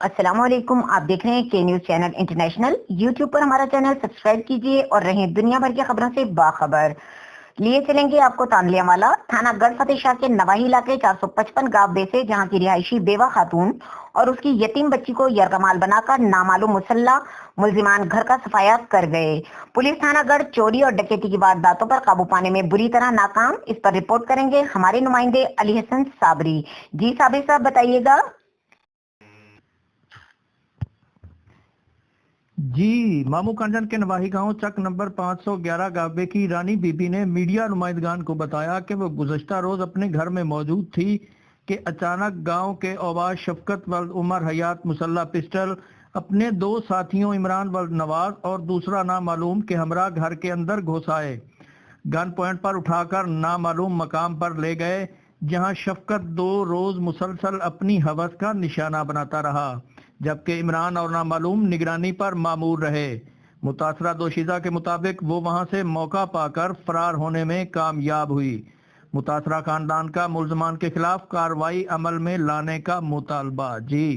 अस्सलाम वालेकुम। आप देख रहे हैं के न्यूज चैनल इंटरनेशनल। यूट्यूब पर हमारा चैनल सब्सक्राइब कीजिए और रहें दुनिया भर की खबरों से बाखबर। लिए चलेंगे आपको तांलियावाला थाना गढ़ फतेह शाह के नवाही इलाके 455 गांव बेसे, जहां की रिहायशी बेवा खातून और उसकी यतीम बच्ची को यरगमाल बनाकर नामालूम मुसल्ला मुलजिमान घर का सफाया कर गए। पुलिस थाना गढ़ चोरी और डकैती की वारदातों पर काबू पाने में बुरी तरह नाकाम। इस पर रिपोर्ट करेंगे हमारे नुमाइंदे अली हसन साबरी। जी साबरी साहब बताइएगा। जी, मामू कांडन के नवाही गांव चक नंबर 511 गावे की रानी बीबी ने मीडिया नुमाइंदगान को बताया कि वो गुज़श्ता रोज अपने घर में मौजूद थी कि अचानक गांव के औवाज शफकत वल्द उमर हयात मुसल्ला पिस्टल अपने दो साथियों इमरान वल्द नवाज और दूसरा नामालूम के हमरा घर के अंदर घुस आए। गन पॉइंट पर उठाकर नामालूम मकाम पर ले गए, जहां शफकत 2 रोज मुसलसल अपनी हवस का निशाना बनाता रहा, जबकि इमरान और नामालूम निगरानी पर मामूर रहे। मुतासरा दोशीज़ा के मुताबिक वो वहां से मौका पाकर फरार होने में कामयाब हुई। मुतासरा खानदान का मुल्ज़मान के खिलाफ कार्रवाई अमल में लाने का मुतालबा। जी।